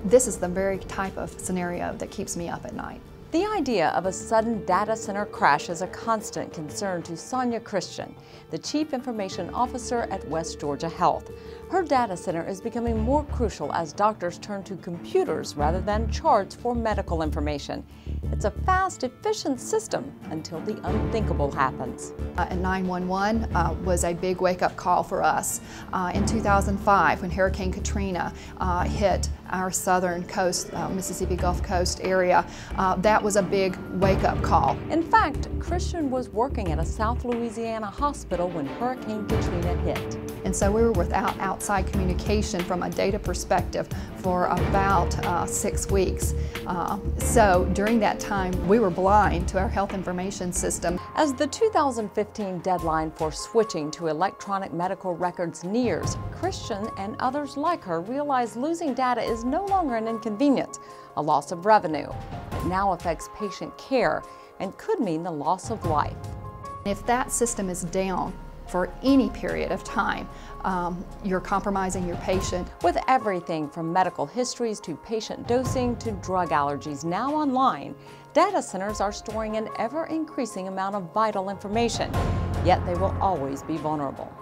This is the very type of scenario that keeps me up at night. The idea of a sudden data center crash is a constant concern to Sonia Christian, the Chief Information Officer at West Georgia Health. Her data center is becoming more crucial as doctors turn to computers rather than charts for medical information. It's a fast, efficient system until the unthinkable happens. And 911 was a big wake-up call for us. In 2005, when Hurricane Katrina hit our southern coast, Mississippi Gulf Coast area, that was a big wake-up call. In fact, Christian was working at a South Louisiana hospital when Hurricane Katrina hit. And so we were without outside communication from a data perspective for about 6 weeks. So during that time, we were blind to our health information system. As the 2015 deadline for switching to electronic medical records nears, Christian and others like her realize losing data is no longer an inconvenience. A loss of revenue. It now affects patient care and could mean the loss of life. If that system is down for any period of time, you're compromising your patient. With everything from medical histories to patient dosing to drug allergies now online, data centers are storing an ever-increasing amount of vital information, yet they will always be vulnerable.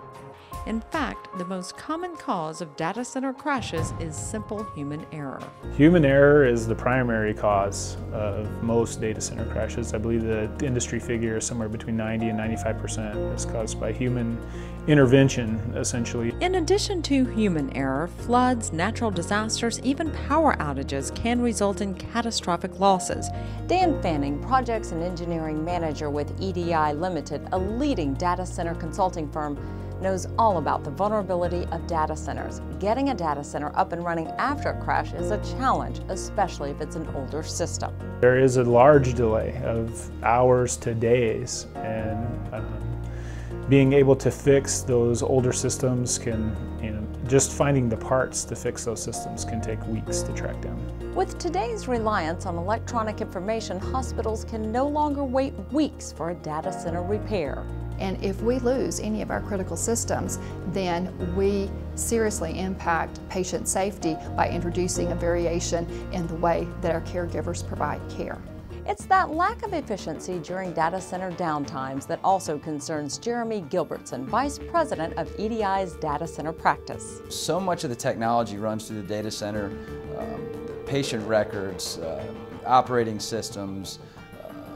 In fact, the most common cause of data center crashes is simple human error. Human error is the primary cause of most data center crashes. I believe the industry figure is somewhere between 90 and 95% is caused by human intervention, essentially. In addition to human error, floods, natural disasters, even power outages can result in catastrophic losses. Dan Fanning, Projects and Engineering Manager with EDI Limited, a leading data center consulting firm, knows all about the vulnerability of data centers. Getting a data center up and running after a crash is a challenge, especially if it's an older system. There is a large delay of hours to days, and being able to fix those older systems can, just finding the parts to fix those systems can take weeks to track down. With today's reliance on electronic information, hospitals can no longer wait weeks for a data center repair. And if we lose any of our critical systems, then we seriously impact patient safety by introducing a variation in the way that our caregivers provide care. It's that lack of efficiency during data center downtimes that also concerns Jeremy Gilbertson, Vice President of EDI's data center practice. So much of the technology runs through the data center, patient records, operating systems,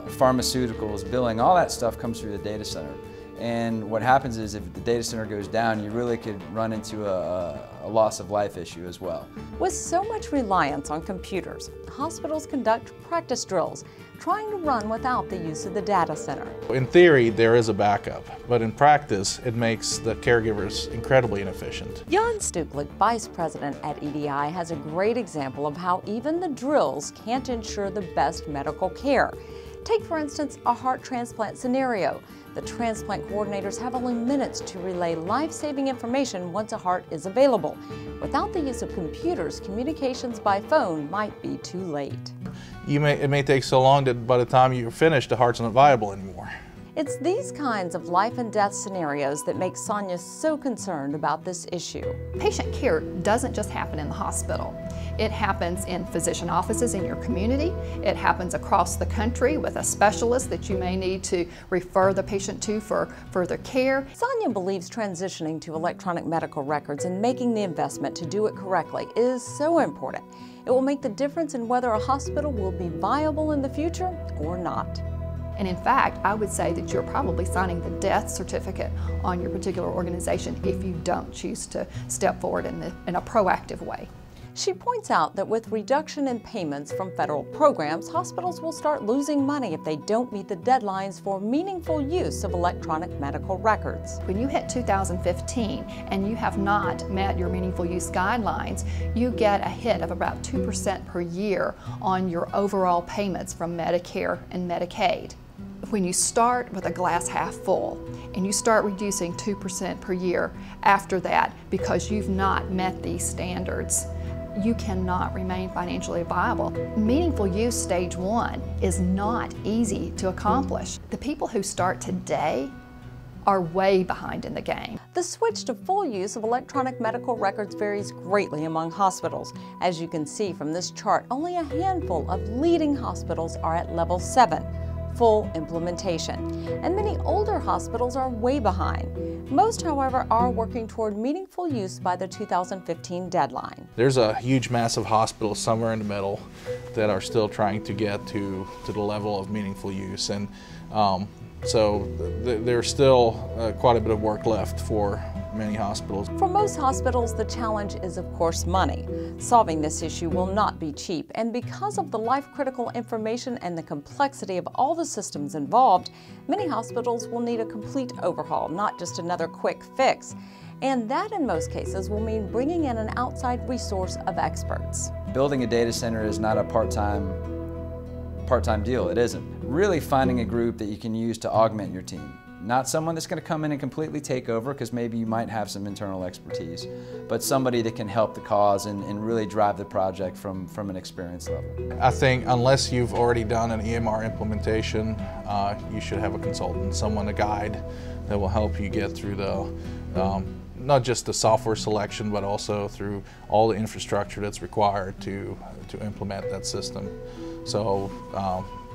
pharmaceuticals, billing, all that stuff comes through the data center. And what happens is if the data center goes down, you really could run into a loss of life issue as well. With so much reliance on computers, hospitals conduct practice drills, trying to run without the use of the data center. In theory, there is a backup, but in practice, it makes the caregivers incredibly inefficient. Jan Stuklik, Vice President at EDI, has a great example of how even the drills can't ensure the best medical care. Take, for instance, a heart transplant scenario. The transplant coordinators have only minutes to relay life-saving information once a heart is available. Without the use of computers, communications by phone might be too late. It may take so long that by the time you're finished, the heart's not viable anymore. It's these kinds of life and death scenarios that make Sonia so concerned about this issue. Patient care doesn't just happen in the hospital. It happens in physician offices in your community. It happens across the country with a specialist that you may need to refer the patient to for further care. Sonia believes transitioning to electronic medical records and making the investment to do it correctly is so important. It will make the difference in whether a hospital will be viable in the future or not. And in fact, I would say that you're probably signing the death certificate on your particular organization if you don't choose to step forward in a proactive way. She points out that with reduction in payments from federal programs, hospitals will start losing money if they don't meet the deadlines for meaningful use of electronic medical records. When you hit 2015 and you have not met your meaningful use guidelines, you get a hit of about 2% per year on your overall payments from Medicare and Medicaid. When you start with a glass half full and you start reducing 2% per year after that because you've not met these standards, you cannot remain financially viable. Meaningful use stage 1 is not easy to accomplish. The people who start today are way behind in the game. The switch to full use of electronic medical records varies greatly among hospitals. As you can see from this chart, only a handful of leading hospitals are at level 7, full implementation, and many older hospitals are way behind. Most, however, are working toward meaningful use by the 2015 deadline. There's a huge mass of hospitals somewhere in the middle that are still trying to get to the level of meaningful use, and so there's still quite a bit of work left for many hospitals. For most hospitals, the challenge is, of course, money. Solving this issue will not be cheap, and because of the life-critical information and the complexity of all the systems involved, many hospitals will need a complete overhaul, not just another quick fix. And that, in most cases, will mean bringing in an outside resource of experts. Building a data center is not a part-time deal. It isn't. Really finding a group that you can use to augment your team. Not someone that's going to come in and completely take over, because maybe you might have some internal expertise, but somebody that can help the cause and really drive the project from an experience level. I think unless you've already done an EMR implementation, you should have a consultant, someone, a guide that will help you get through the not just the software selection, but also through all the infrastructure that's required to implement that system. So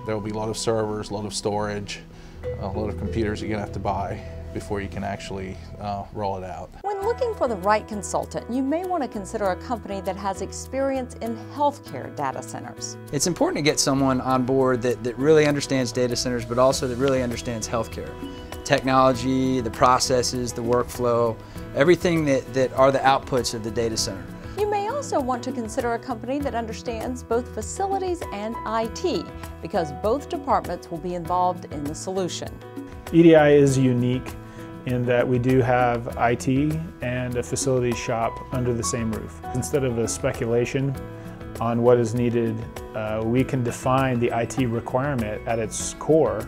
there will be a lot of servers, a lot of storage, a lot of computers you're going to have to buy before you can actually roll it out. When looking for the right consultant, you may want to consider a company that has experience in healthcare data centers. It's important to get someone on board that really understands data centers, but also that really understands healthcare. Technology, the processes, the workflow, everything that are the outputs of the data center. You may also want to consider a company that understands both facilities and IT, because both departments will be involved in the solution. EDI is unique in that we do have IT and a facilities shop under the same roof. Instead of a speculation on what is needed, we can define the IT requirement at its core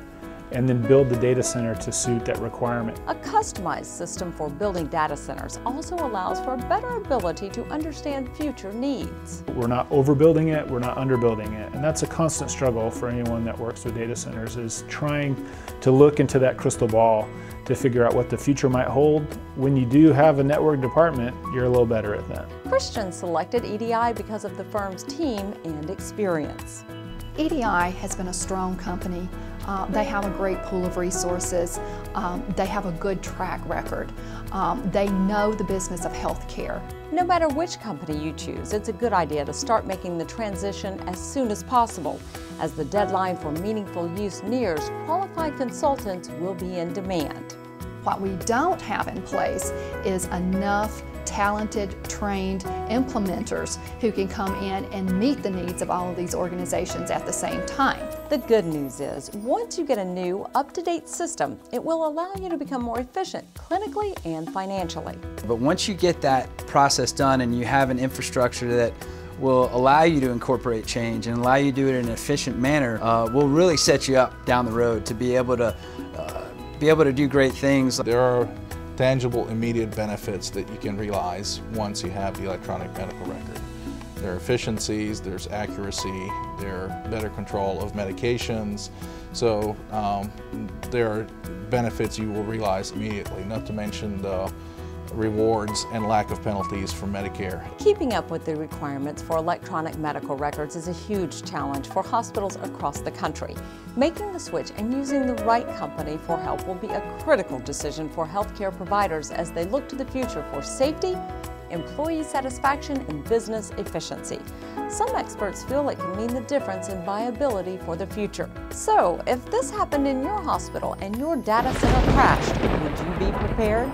and then build the data center to suit that requirement. A customized system for building data centers also allows for a better ability to understand future needs. We're not overbuilding it, we're not underbuilding it, and that's a constant struggle for anyone that works with data centers, is trying to look into that crystal ball to figure out what the future might hold. When you do have a network department, you're a little better at that. Christian selected EDI because of the firm's team and experience. EDI has been a strong company. They have a great pool of resources. They have a good track record. They know the business of healthcare. No matter which company you choose, it's a good idea to start making the transition as soon as possible. As the deadline for meaningful use nears, qualified consultants will be in demand. What we don't have in place is enough talented, trained implementers who can come in and meet the needs of all of these organizations at the same time. The good news is, once you get a new, up-to-date system, it will allow you to become more efficient clinically and financially. But once you get that process done and you have an infrastructure that will allow you to incorporate change and allow you to do it in an efficient manner, will really set you up down the road to be able to do great things. There are tangible, immediate benefits that you can realize once you have the electronic medical record. There are efficiencies, there's accuracy, there are better control of medications. So there are benefits you will realize immediately, not to mention the rewards and lack of penalties for Medicare. Keeping up with the requirements for electronic medical records is a huge challenge for hospitals across the country. Making the switch and using the right company for help will be a critical decision for healthcare providers as they look to the future for safety, employee satisfaction, and business efficiency. Some experts feel it can mean the difference in viability for the future. So, if this happened in your hospital and your data center crashed, would you be prepared?